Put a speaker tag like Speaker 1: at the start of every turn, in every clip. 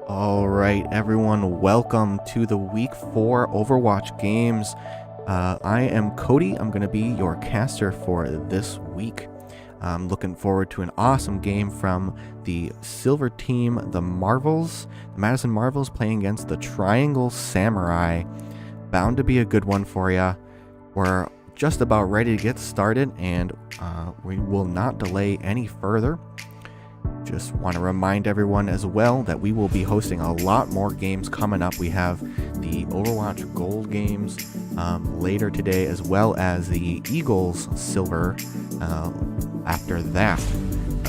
Speaker 1: All right, everyone, welcome to the Week 4 Overwatch games. I am Cody. I'm going to be your caster for this week. I'm looking forward to an awesome game from the Silver Team, the Marvels, the Madison Marvels playing against the Triangle Samurai. Bound to be a good one for you. We're just about ready to get started, and we will not delay any further. Just want to remind everyone as well that we will be hosting a lot more games coming up. We have the Overwatch Gold games later today, as well as the Eagles Silver after that.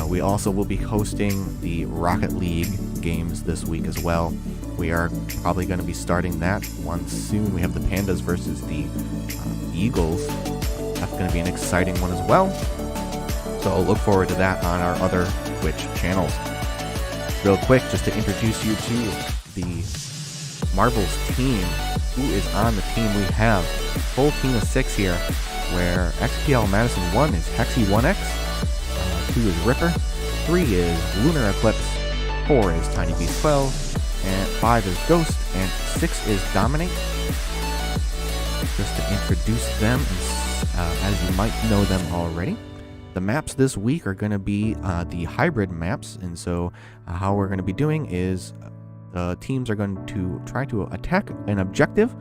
Speaker 1: We also will be hosting the Rocket League games this week as well. We are probably going to be starting that one soon. We have the Pandas versus the Eagles. That's going to be an exciting one as well. So look forward to that on our other Twitch channels. Real quick, just to introduce you to the Marvels team. Who is on the team? We have a full team of 6 here, where XPL Madison 1 is Hexy1X, 2 is Ripper, 3 is Lunar Eclipse, 4 is Tiny Beast 12, and 5 is Ghost, and 6 is Dominate. Just to introduce them, as you might know them already. The maps this week are going to be the hybrid maps, and so how we're going to be doing is the teams are going to try to attack an objective,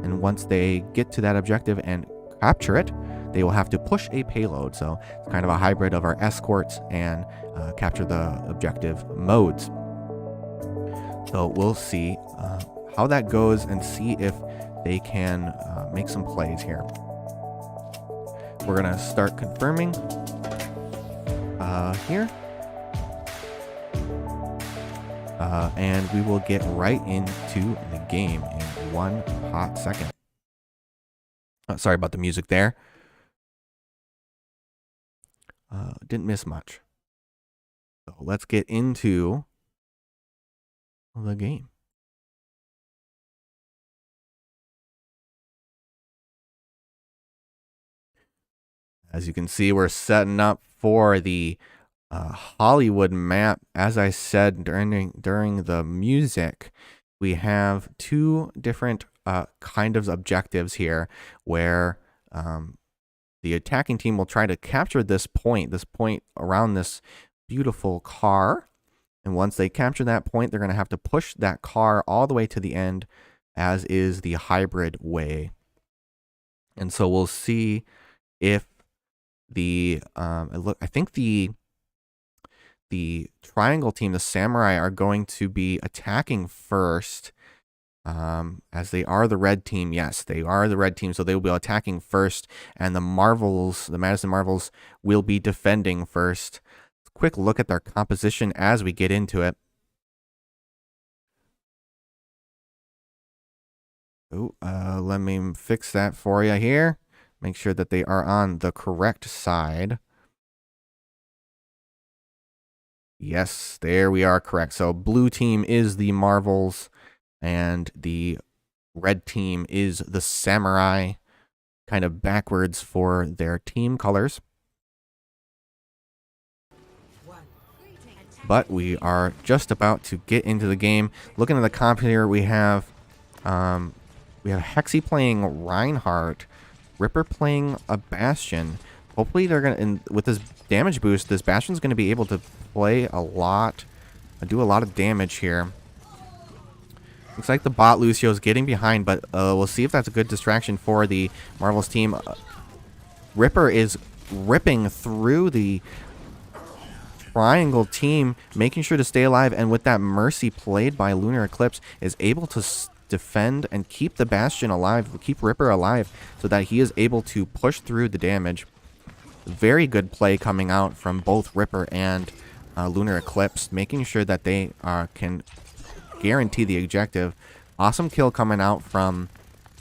Speaker 1: and once they get to that objective and capture it, they will have to push a payload. So it's kind of a hybrid of our escorts and capture the objective modes. So we'll see how that goes and see if they can make some plays here. We're going to start confirming here. And we will get right into the game in one hot second. Sorry about the music there. Didn't miss much. So let's get into the game. As you can see, we're setting up for the Hollywood map. As I said during the music, we have 2 different kind of objectives here, where the attacking team will try to capture this point around this beautiful car. And once they capture that point, they're going to have to push that car all the way to the end, as is the hybrid way. And so we'll see if the I think the triangle team, the samurai, are going to be attacking first, as they are the red team. Yes, they are the red team, so they will be attacking first, and the Marvels, the Madison Marvels, will be defending first. Quick look at their composition as we get into it. Let me fix that for you here. Make sure that they are on the correct side. Yes, there we are, correct. So blue team is the Marvels, and the red team is the Samurai, kind of backwards for their team colors. But we are just about to get into the game. Looking at the comp here, we have Hexy playing Reinhardt, Ripper playing a Bastion. Hopefully they're gonna, with this damage boost, this Bastion's gonna be able to play a lot, do a lot of damage here. Looks like the bot Lucio's getting behind, but we'll see if that's a good distraction for the Marvels team. Ripper is ripping through the triangle team, making sure to stay alive, and with that Mercy played by Lunar Eclipse, is able to defend and keep the Bastion alive, keep Ripper alive, so that he is able to push through the damage. Very good play coming out from both Ripper and Lunar Eclipse, making sure that they can guarantee the objective. Awesome kill coming out from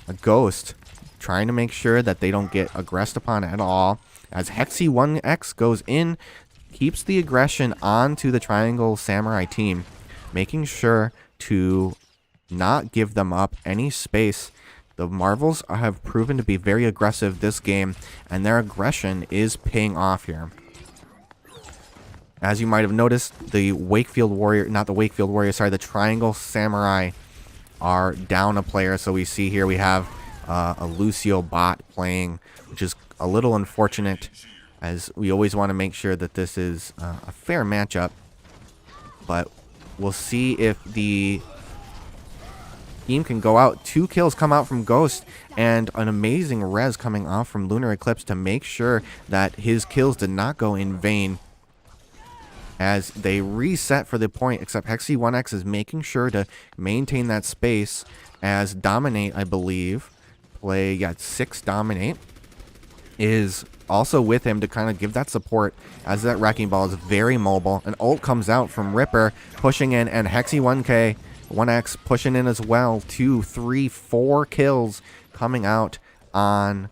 Speaker 1: a Ghost, trying to make sure that they don't get aggressed upon at all, as Hexy1X goes in, keeps the aggression onto the Triangle Samurai team, making sure to not give them up any space. The Marvels have proven to be very aggressive this game, and their aggression is paying off here. As you might have noticed, the Wakefield Warrior, not the Wakefield Warrior, sorry, the Triangle Samurai are down a player. So we see here we have a Lucio bot playing, which is a little unfortunate, as we always want to make sure that this is a fair matchup. But we'll see if the team can go out. 2 kills come out from Ghost, and an amazing res coming off from Lunar Eclipse to make sure that his kills did not go in vain. As they reset for the point, except Hexy1X is making sure to maintain that space as Dominate, I believe, yeah, 6 Dominate is also with him to kind of give that support, as that Wrecking Ball is very mobile. An ult comes out from Ripper, pushing in, and Hexy1X pushing in as well. 2, 3, 4 kills coming out on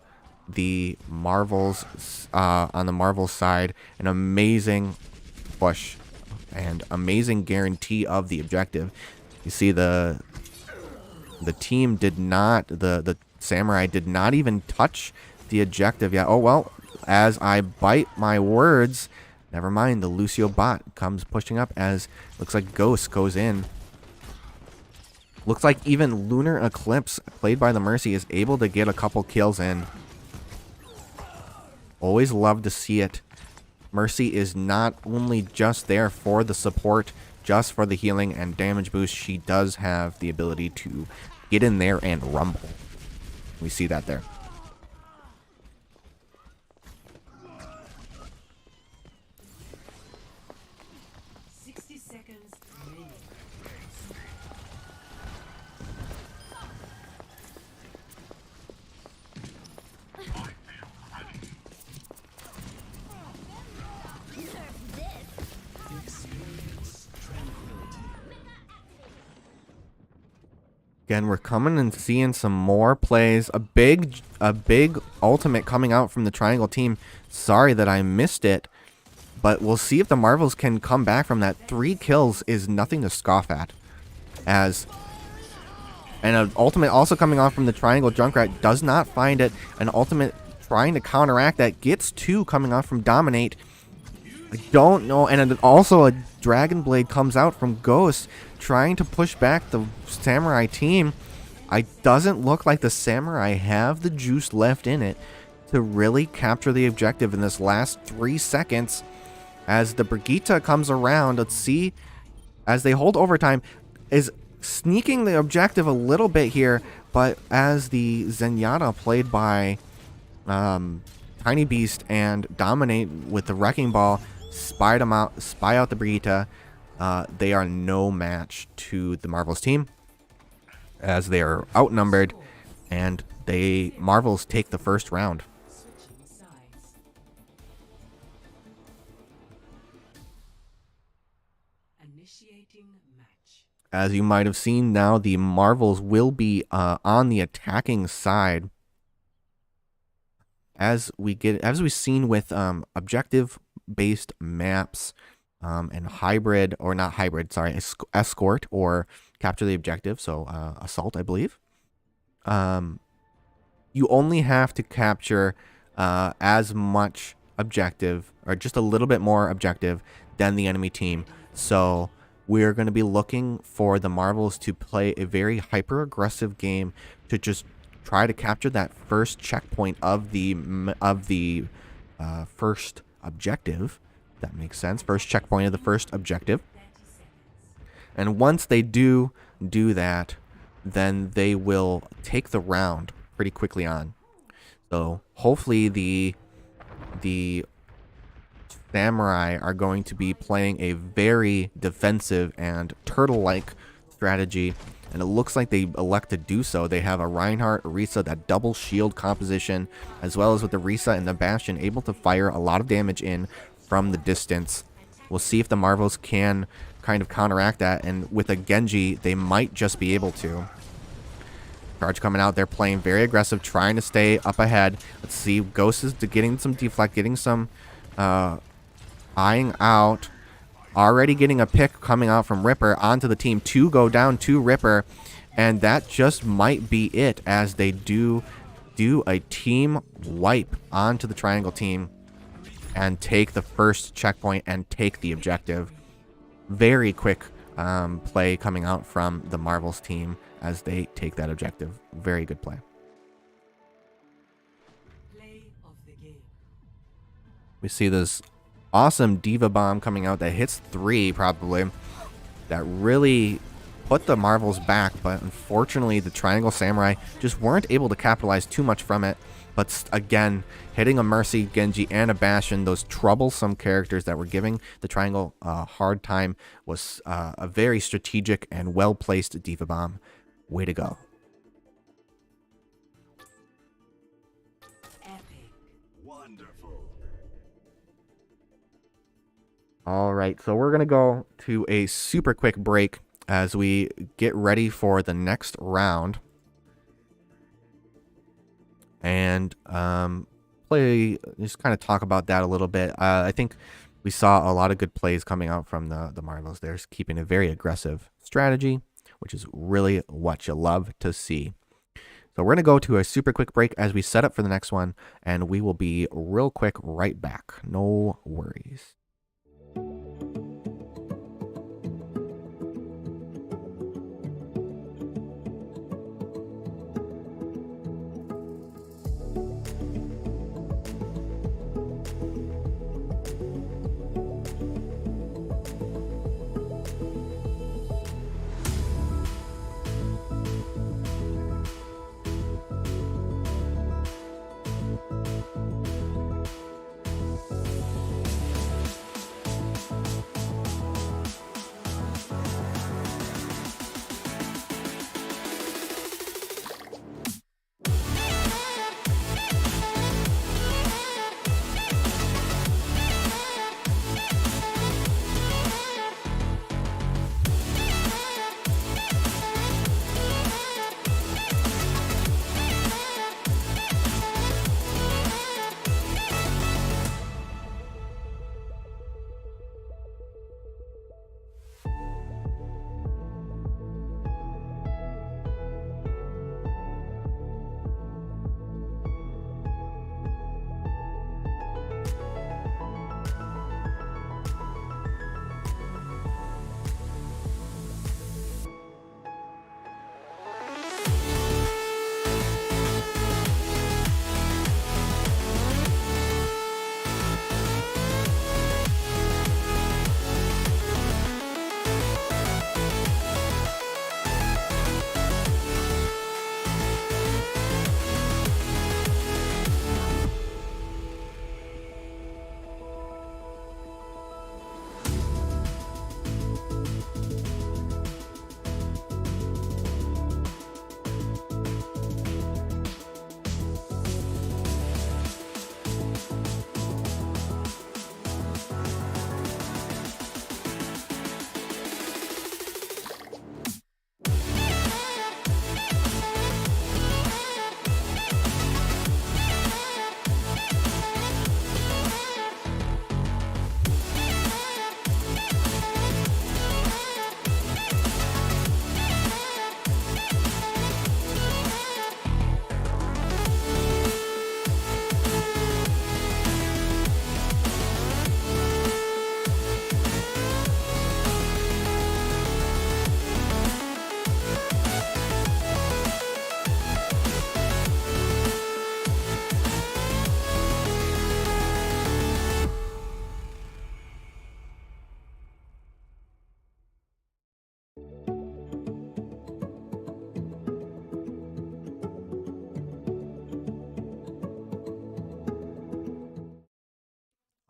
Speaker 1: the Marvel's side. An amazing push and amazing guarantee of the objective. You see the team did not, the Samurai did not even touch the objective yet. Oh well, as I bite my words, never mind, the Lucio bot comes pushing up, as looks like Ghost goes in. Looks like even Lunar Eclipse, played by the Mercy, is able to get a couple kills in. Always love to see it. Mercy is not only just there for the support, just for the healing and damage boost. She does have the ability to get in there and rumble. We see that there. Again, we're coming and seeing some more plays. A big ultimate coming out from the Triangle team. Sorry that I missed it, but we'll see if the Marvels can come back from that. 3 kills is nothing to scoff at. And an ultimate also coming off from the Triangle. Junkrat does not find it. An ultimate trying to counteract that. Gets 2 coming off from Dominate. I don't know. And also a Dragon Blade comes out from Ghost, trying to push back the Samurai team. It doesn't look like the Samurai have the juice left in it to really capture the objective in this last 3 seconds. As the Brigitte comes around, let's see, as they hold overtime, is sneaking the objective a little bit here, but as the Zenyatta, played by Tiny Beast and Dominate with the Wrecking Ball, spy out the Brigitte, they are no match to the Marvels team, as they are outnumbered, and Marvels take the first round. As you might have seen, now the Marvels will be on the attacking side. As we've seen with objective-based maps and hybrid, or not hybrid, sorry, escort or capture the objective, so assault, I believe. You only have to capture as much objective, or just a little bit more objective, than the enemy team. So we're going to be looking for the Marvels to play a very hyper-aggressive game to just try to capture that first checkpoint of the first objective. That makes sense. First checkpoint of the first objective. And once they do that, then they will take the round pretty quickly on. So hopefully the Samurai are going to be playing a very defensive and turtle-like strategy, and it looks like they elect to do so. They have a Reinhardt, Orisa, that double shield composition, as well as with the Orisa and the Bastion, able to fire a lot of damage in from the distance. We'll see if the Marvels can kind of counteract that, and with a Genji, they might just be able to. Charge coming out, they're playing very aggressive, trying to stay up ahead. Let's see, Ghost is getting some deflect, getting some eyeing out. Already getting a pick coming out from Ripper onto the team. 2 go down to Ripper, and that just might be it, as they do a team wipe onto the Triangle team. and take the first checkpoint and take the objective. Very quick play coming out from the Marvels team as they take that objective. Very good play. We see this awesome Diva Bomb coming out that hits 3 probably. That really put the Marvels back, but unfortunately the Triangle Samurai just weren't able to capitalize too much from it. But again, hitting a Mercy, Genji, and a Bastion, those troublesome characters that were giving the Triangle a hard time, was a very strategic and well-placed Diva Bomb. Way to go.
Speaker 2: Epic. Wonderful.
Speaker 1: All right, so we're going to go to a super quick break as we get ready for the next round. And just kind of talk about that a little bit. I think we saw a lot of good plays coming out from the Marvels. They're keeping a very aggressive strategy, which is really what you love to see. So we're going to go to a super quick break as we set up for the next one, and we will be real quick right back. No worries.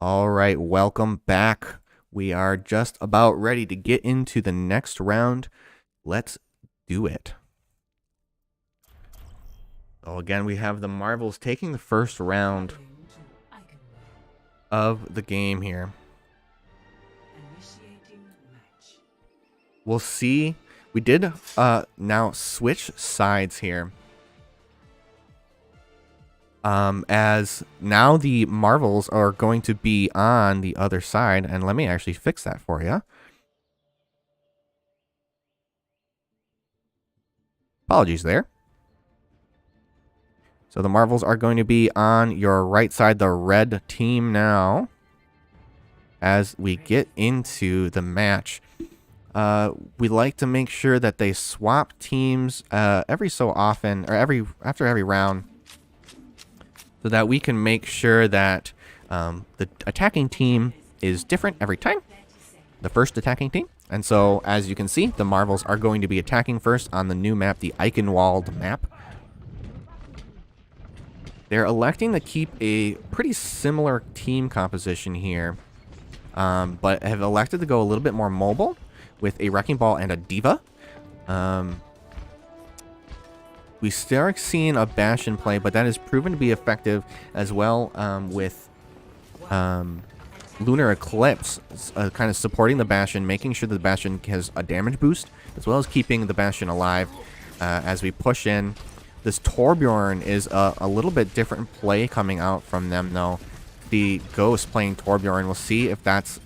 Speaker 1: All right, welcome back. We are just about ready to get into the next round. Let's do it. So again, we have the Marvels taking the first round of the game here. We'll see. We did now switch sides here. As now the Marvels are going to be on the other side, and let me actually fix that for you. Apologies there. So the Marvels are going to be on your right side, the red team now. as we get into the match. We like to make sure that they swap teams every so often, or after every round, so that we can make sure that the attacking team is different every time, the first attacking team. And so, as you can see, the Marvels are going to be attacking first on the new map, the Eichenwald map. They're electing to keep a pretty similar team composition here, but have elected to go a little bit more mobile with a Wrecking Ball and a D.Va. We start seeing a Bastion play, but that has proven to be effective as well with Lunar Eclipse kind of supporting the Bastion, making sure that the Bastion has a damage boost, as well as keeping the Bastion alive as we push in. This Torbjorn is a little bit different play coming out from them, though. The Ghost playing Torbjorn. We'll see if that's...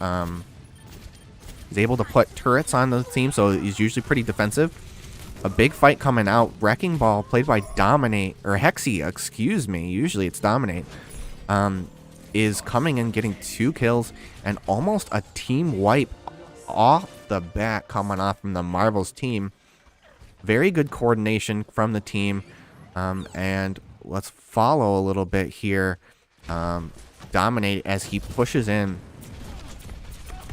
Speaker 1: he's able to put turrets on the team, so he's usually pretty defensive. A big fight coming out. Wrecking Ball played by Dominate, or Hexy, excuse me. Usually it's Dominate. Is coming in, getting 2 kills, and almost a team wipe off the bat coming off from the Marvels team. Very good coordination from the team. And let's follow a little bit here. Dominate as he pushes in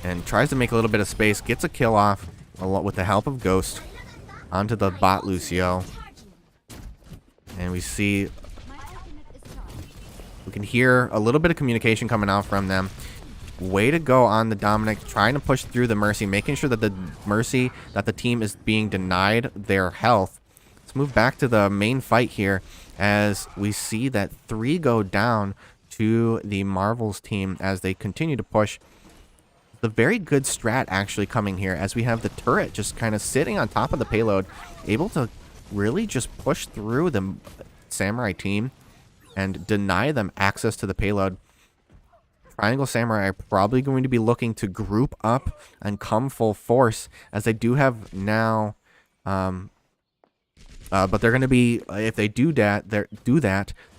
Speaker 1: and tries to make a little bit of space. Gets a kill off with the help of Ghost onto the bot Lucio. And we see... we can hear a little bit of communication coming out from them. Way to go on the Dominic, trying to push through the Mercy, making sure that the Mercy, that the team is being denied their health. Let's move back to the main fight here as we see that 3 go down to the Marvels team as they continue to push. The very good strat actually coming here as we have the turret just kind of sitting on top of the payload, able to really just push through the Samurai team and deny them access to the payload. Triangle Samurai are probably going to be looking to group up and come full force, as they do have now. But they're going to be, if they do that, they're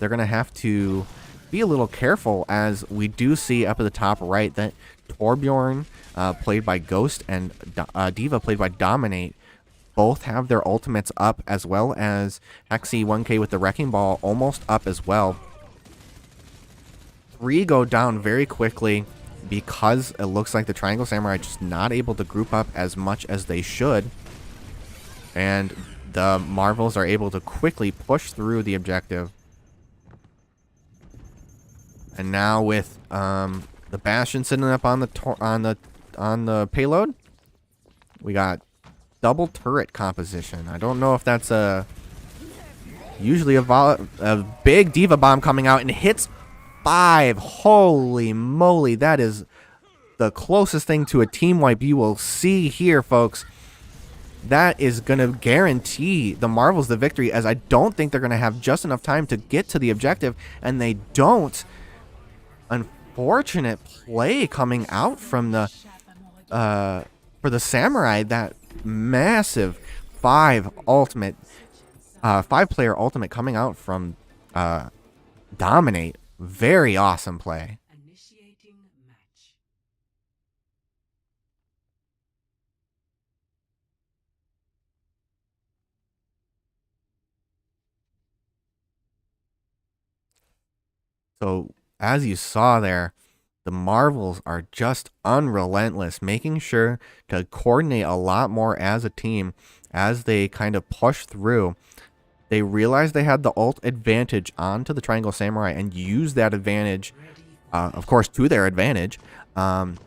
Speaker 1: going to have to be a little careful, as we do see up at the top right that Torbjorn, played by Ghost, and D.Va, played by Dominate, both have their ultimates up, as well as Hexy 1K with the Wrecking Ball almost up as well. 3 go down very quickly because it looks like the Triangle Samurai are just not able to group up as much as they should. And the Marvels are able to quickly push through the objective. And now with the Bastion sitting up on the payload, we got double turret composition. I don't know if that's usually a big D.Va bomb coming out and hits 5. Holy moly, that is the closest thing to a team wipe you will see here, folks. That is going to guarantee the Marvels the victory, as I don't think they're going to have just enough time to get to the objective, and they don't. Unfortunate play coming out from the for the Samurai. That massive 5 player ultimate coming out from Dominate. Very awesome play. So, as you saw there, the Marvels are just unrelentless, making sure to coordinate a lot more as a team as they kind of push through. They realized they had the ult advantage onto the Triangle Samurai and use that advantage, of course, to their advantage, to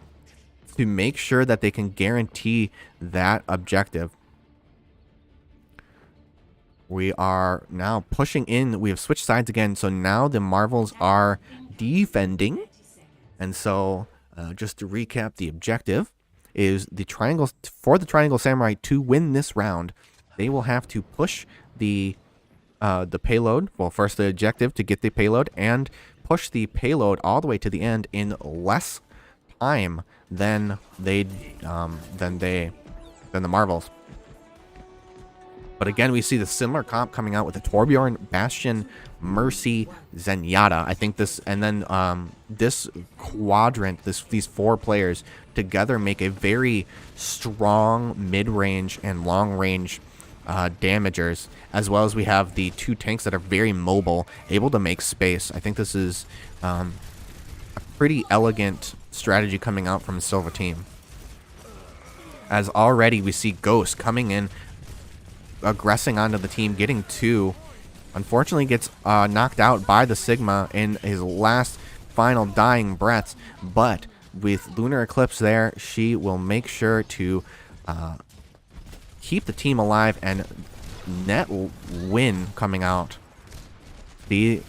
Speaker 1: make sure that they can guarantee that objective. We are now pushing in. We have switched sides again, so now the Marvels are defending. And so, just to recap, the objective is the Triangle Samurai to win this round. They will have to push the payload. Well, first the objective to get the payload, and push the payload all the way to the end in less time than the Marvels. But again, we see the similar comp coming out with the Torbjorn, Bastion, Mercy, Zenyatta. I think this, and then this quadrant, these 4 players together make a very strong mid-range and long-range damagers, as well as we have the 2 tanks that are very mobile, able to make space. I think this is a pretty elegant strategy coming out from the Silver team. As already we see Ghost coming in, aggressing onto the team, getting 2. Unfortunately gets knocked out by the Sigma in his last final dying breaths, but with Lunar Eclipse there, she will make sure to keep the team alive and net win coming out. The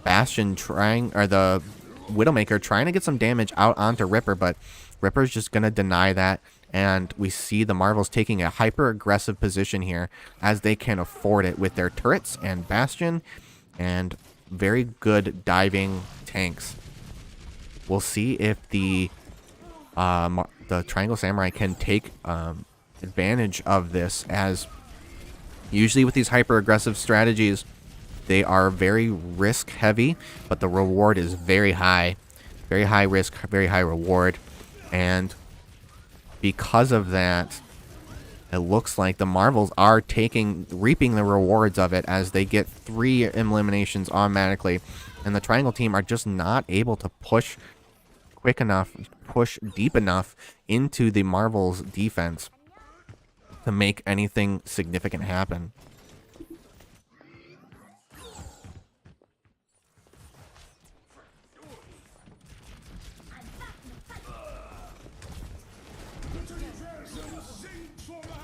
Speaker 1: Bastion trying, or the Widowmaker trying to get some damage out onto Ripper, but Ripper's just going to deny that. And we see the Marvels taking a hyper-aggressive position here as they can afford it with their turrets and Bastion and very good diving tanks. We'll see if the Triangle Samurai can take advantage of this, as usually with these hyper-aggressive strategies, they are very risk-heavy, but the reward is very high. Very high risk, very high reward. And because of that, it looks like the Marvels are reaping the rewards of it, as they get 3 eliminations automatically, and the Triangle team are just not able to push quick enough, push deep enough into the Marvels defense to make anything significant happen.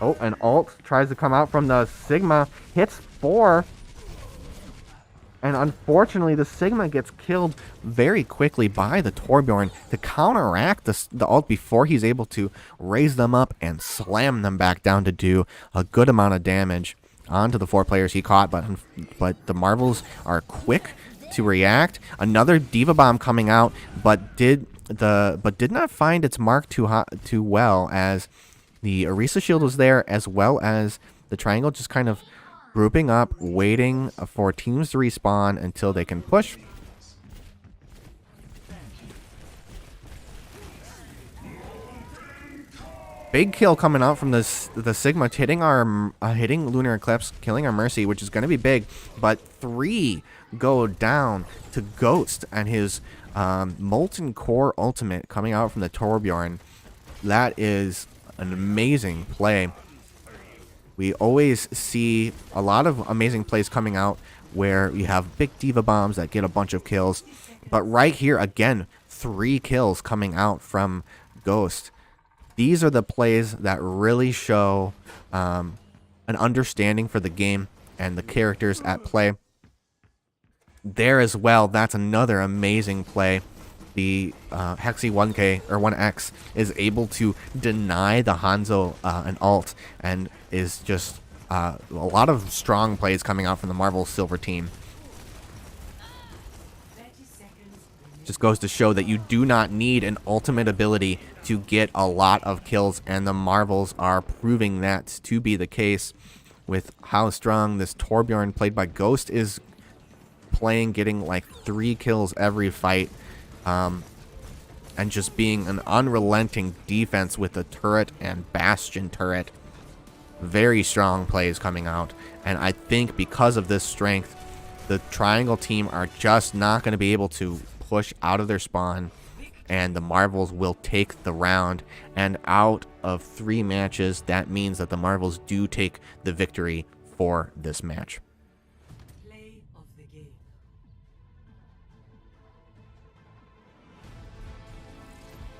Speaker 1: Oh, an ult tries to come out from the Sigma, hits 4. And unfortunately, the Sigma gets killed very quickly by the Torbjorn to counteract the ult before he's able to raise them up and slam them back down to do a good amount of damage onto the 4 players he caught. But the Marvels are quick to react. Another Diva Bomb coming out, but did not find its mark too well, as the Orisa shield was there, as well as the Triangle just kind of grouping up, waiting for teams to respawn until they can push. Big kill coming out from the Sigma, hitting Lunar Eclipse, killing our Mercy, which is going to be big. But 3 go down to Ghost and his Molten Core ultimate coming out from the Torbjorn. That is an amazing play. We always see a lot of amazing plays coming out where you have big Diva Bombs that get a bunch of kills. But right here, again, 3 kills coming out from Ghost. These are the plays that really show an understanding for the game and the characters at play. There as well, that's another amazing play. The Hexy 1K or 1X is able to deny the Hanzo an ult, and is just a lot of strong plays coming out from the Marvel Silver team. Just goes to show that you do not need an ultimate ability to get a lot of kills, and the Marvels are proving that to be the case with how strong this Torbjorn, played by Ghost, is playing, getting like 3 kills every fight. And just being an unrelenting defense with the turret and Bastion turret. Very strong plays coming out. And I think because of this strength, the Triangle team are just not going to be able to push out of their spawn. And the Marvels will take the round. And out of 3 matches, that means that the Marvels do take the victory for this match.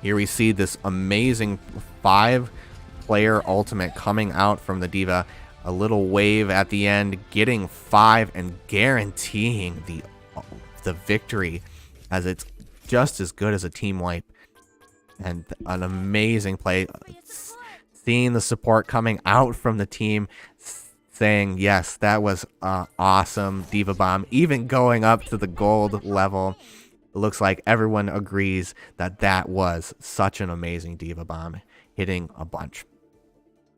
Speaker 1: Here we see this amazing 5-player ultimate coming out from the Diva. A little wave at the end, getting 5 and guaranteeing the victory, as it's just as good as a team wipe. And an amazing play. Seeing the support coming out from the team, saying, yes, that was awesome Diva Bomb. Even going up to the gold level. It looks like everyone agrees that that was such an amazing Diva Bomb, hitting a bunch.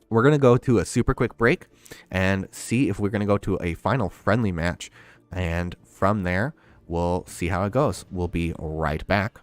Speaker 1: we're going to go to a super quick break and see if we're going to go to a final friendly match. And from there, we'll see how it goes. We'll be right back.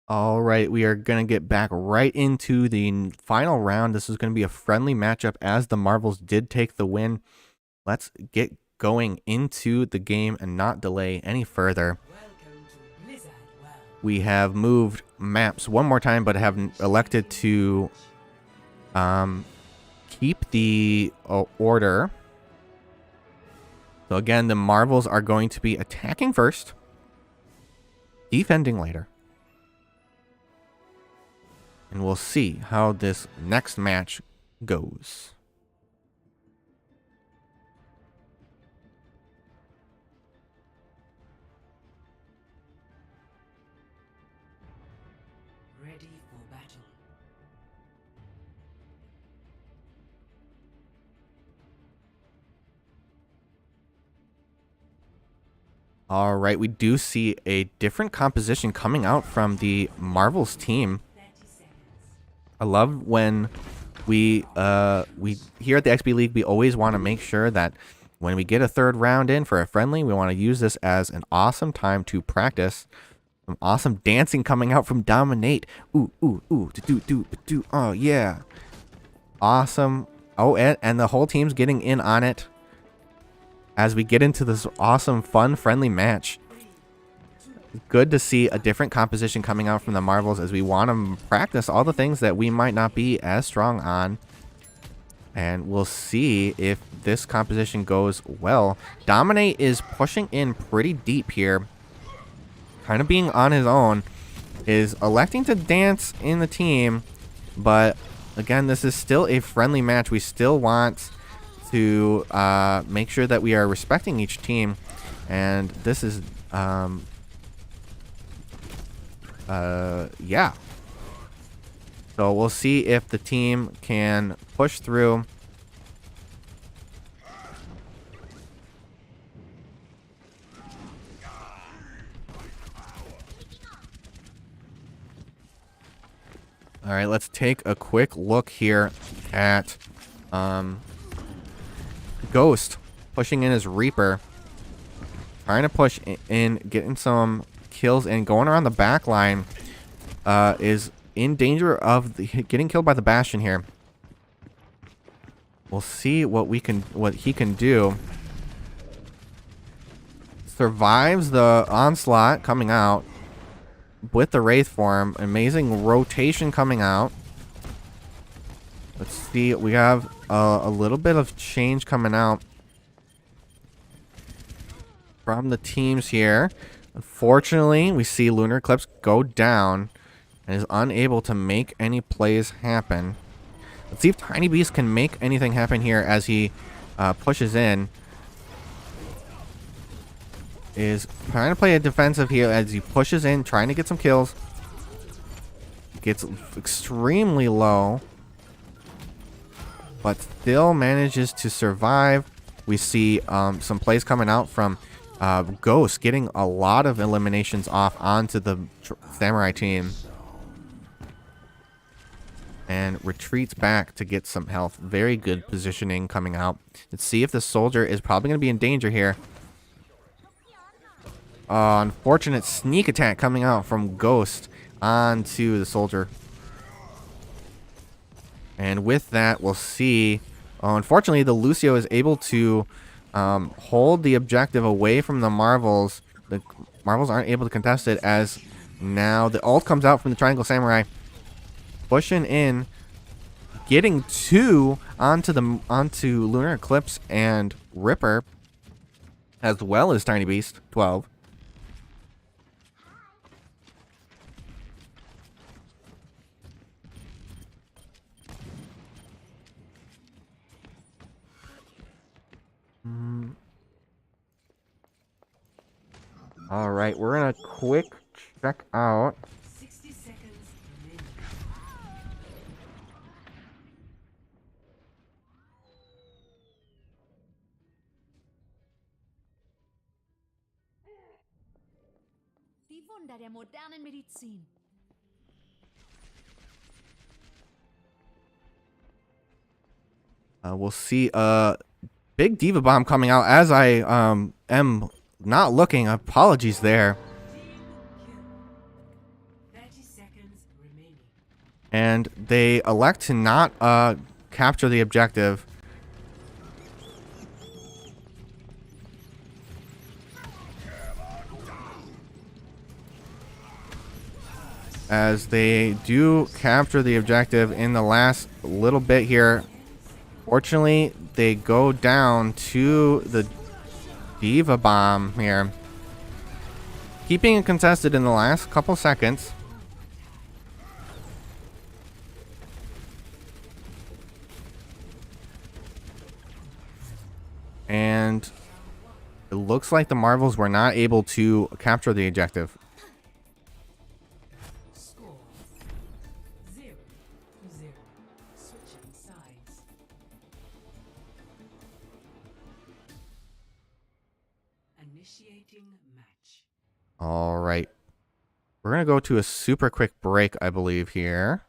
Speaker 1: All right, we are going to get back right into the final round. This is going to be a friendly matchup as the Marvels did take the win. Let's get going into the game and not delay any further. We have moved maps one more time, but have elected to keep the order. So again, the Marvels are going to be attacking first, defending later. And we'll see how this next match goes.
Speaker 3: Ready for battle.
Speaker 1: All right, we do see a different composition coming out from the Marvels team. I love when we here at the XP League, we always want to make sure that when we get a third round in for a friendly, we want to use this as an awesome time to practice. Some awesome dancing coming out from Dominate. Ooh, ooh, ooh, do. Oh, yeah. Awesome. Oh, and the whole team's getting in on it as we get into this awesome, fun, friendly match. Good to see a different composition coming out from the Marvels as we want to practice all the things that we might not be as strong on. And we'll see if this composition goes well. Dominate is pushing in pretty deep here. Kind of being on his own. Is electing to dance in the team. But again, this is still a friendly match. We still want to make sure that we are respecting each team. And this is... yeah. So we'll see if the team can push through. All right, let's take a quick look here at Ghost pushing in his Reaper. Trying to push in, getting some kills and going around the back line, is in danger of getting killed by the Bastion here. We'll see what he can do. Survives the onslaught coming out with the Wraith form. Amazing rotation coming out. Let's see. We have a little bit of change coming out from the teams here. Unfortunately, we see Lunar Eclipse go down and is unable to make any plays happen. Let's see if Tiny Beast can make anything happen here as he pushes in. Is trying to play a defensive here as he pushes in, trying to get some kills. Gets extremely low, but still manages to survive. We see some plays coming out from Ghost getting a lot of eliminations off onto the Samurai team. And retreats back to get some health. Very good positioning coming out. Let's see if the soldier is probably going to be in danger here. Unfortunate sneak attack coming out from Ghost onto the soldier. And with that, we'll see. Unfortunately, the Lucio is able to hold the objective away from the Marvels. The Marvels aren't able to contest it as now the ult comes out from the Triangle Samurai. Pushing in. Getting two onto Lunar Eclipse and Ripper. As well as Tiny Beast. 12. All right, we're gonna quick check out.
Speaker 3: 60 seconds remaining.
Speaker 4: Die Wunder der modernen Medizin.
Speaker 1: We'll see a big Diva Bomb coming out as I am not looking. Apologies there.
Speaker 3: 30 seconds.
Speaker 1: And they elect to not capture the objective. As they do capture the objective in the last little bit here. Fortunately, they go down to the Diva Bomb here. Keeping it contested in the last couple seconds. And it looks like the Marvels were not able to capture the objective.
Speaker 3: Score 0-0. Switching sides. Initiating match.
Speaker 1: All right. We're going to go to a super quick break, I believe, here.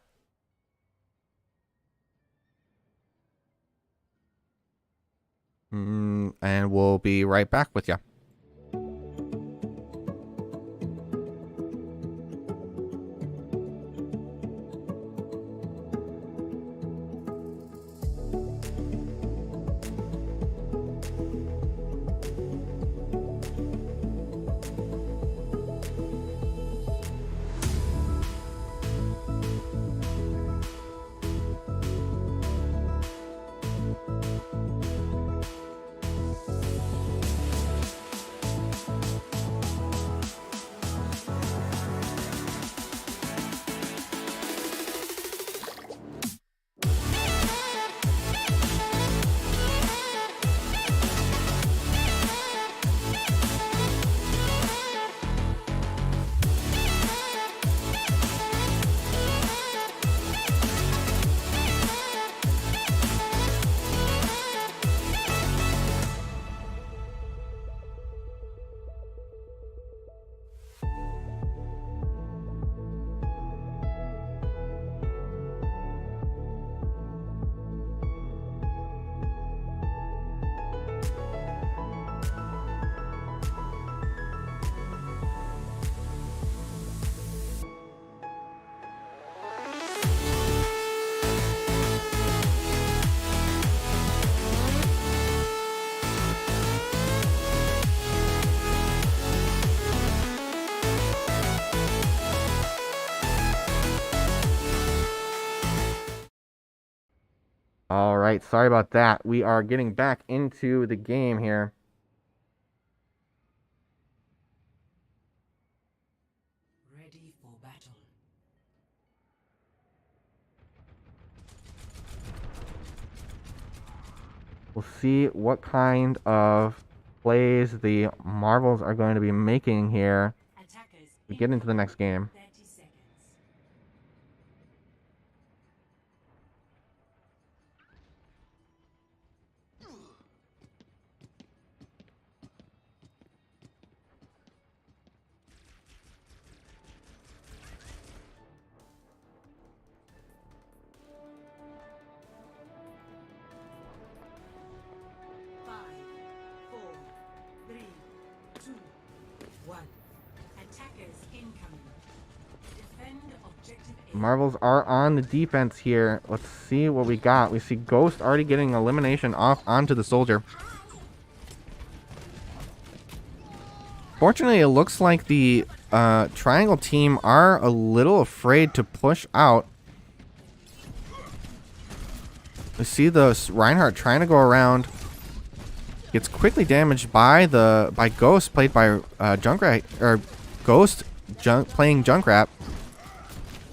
Speaker 1: And we'll be right back with you. All right, sorry about that. We are getting back into the game here.
Speaker 3: Ready for battle.
Speaker 1: We'll see what kind of plays the Marvels are going to be making here
Speaker 3: Attackers.
Speaker 1: to get into the next game.
Speaker 3: 30 seconds. Five, four, three, two, one. Attackers incoming. Defend objective A.
Speaker 1: Marvels are on the defense here. Let's see what we got. We see Ghost already getting elimination off onto the soldier. Fortunately, it looks like the Triangle team are a little afraid to push out. We see the Reinhardt trying to go around. Gets quickly damaged by Ghost, played by Junkrat, or Ghost playing Junkrat,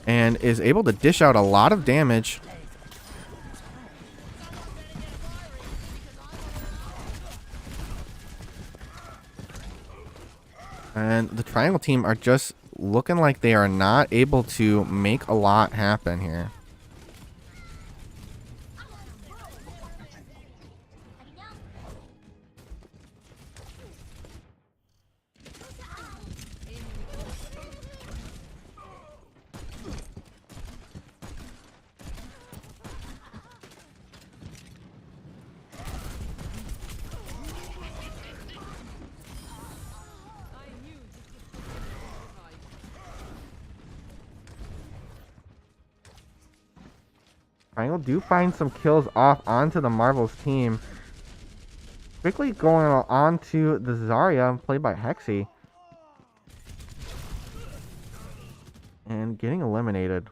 Speaker 1: and is able to dish out a lot of damage. And the Triangle team are just looking like they are not able to make a lot happen here. Triangle do find some kills off onto the Marvels team. Quickly going on to the Zarya, played by Hexy. And getting eliminated.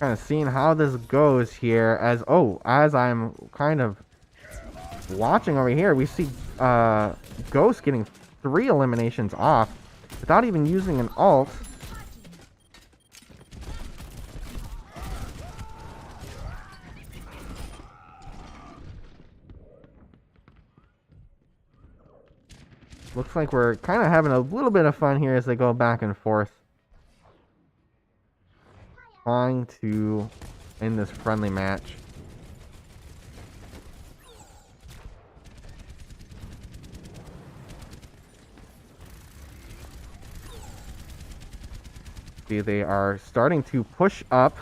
Speaker 1: Kind of seeing how this goes here as I'm kind of watching over here, we see Ghost getting 3 eliminations off without even using an ult. Looks like we're kind of having a little bit of fun here as they go back and forth. Trying to end this friendly match. See, they are starting to push up.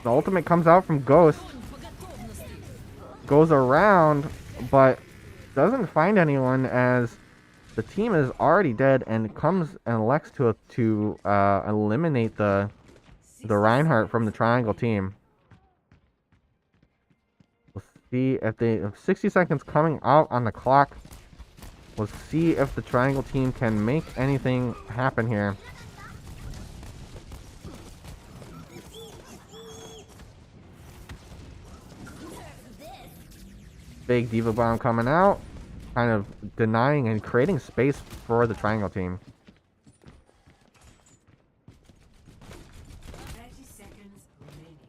Speaker 1: The ultimate comes out from Ghost. Goes around, but doesn't find anyone as the team is already dead and comes and elects to eliminate the Reinhardt from the Triangle team. We'll see if they have 60 seconds coming out on the clock. We'll see if the Triangle team can make anything happen here. Big Diva Bomb coming out, kind of denying and creating space for the Triangle team.
Speaker 3: 30 seconds remaining.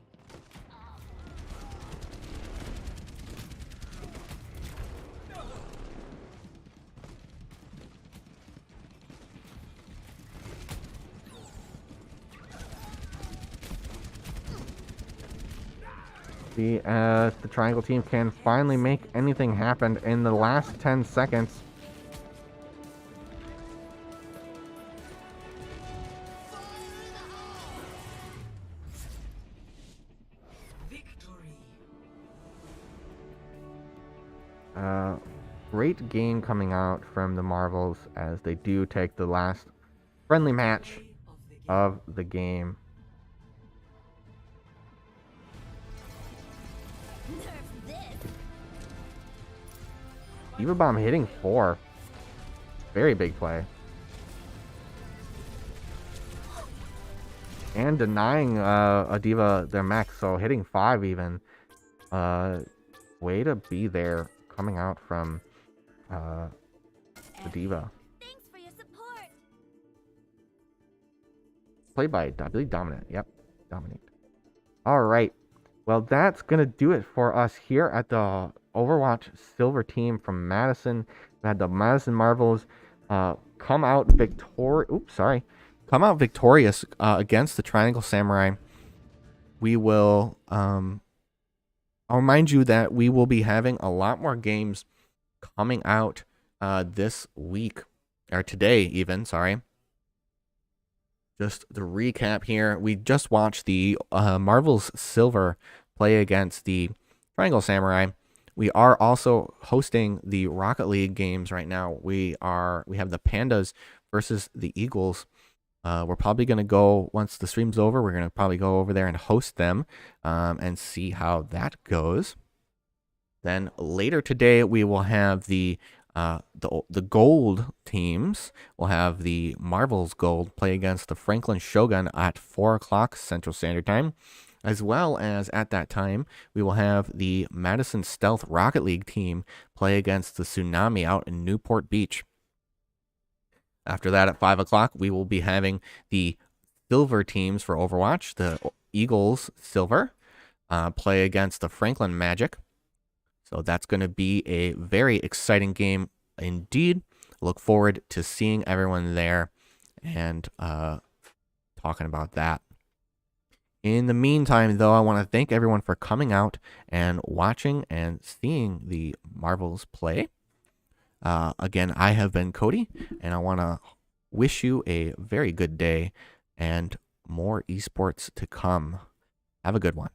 Speaker 1: See if the Triangle team can finally make anything happen in the last 10 seconds.
Speaker 3: Victory.
Speaker 1: Great game coming out from the Marvels as they do take the last friendly match of the game. Diva Bomb hitting 4. Very big play. And denying a Diva their max, so hitting 5 even. Way to be there coming out from the Diva.
Speaker 4: Thanks for your support.
Speaker 1: Played by, I believe, Dominant. Yep, Dominate. Alright. Well, that's going to do it for us here at the Overwatch Silver team from Madison. We had the Madison Marvels come out victorious against the Triangle Samurai. We will I'll remind you that we will be having a lot more games coming out this week, or today even, sorry. Just the recap here, we just watched the Marvels Silver play against the Triangle Samurai. We are also hosting the Rocket League games right now. We have the Pandas versus the Eagles. We're probably going to go, once the stream's over, we're going to probably go over there and host them and see how that goes. Then later today, we will have the gold teams. We'll have the Marvels Gold play against the Franklin Shogun at 4 o'clock Central Standard Time. As well as at that time, we will have the Madison Stealth Rocket League team play against the Tsunami out in Newport Beach. After that, at 5 o'clock, we will be having the Silver teams for Overwatch, the Eagles Silver, play against the Franklin Magic. So that's going to be a very exciting game indeed. Look forward to seeing everyone there and talking about that. In the meantime, though, I want to thank everyone for coming out and watching and seeing the Marvels play. Again, I have been Cody, and I want to wish you a very good day and more esports to come. Have a good one.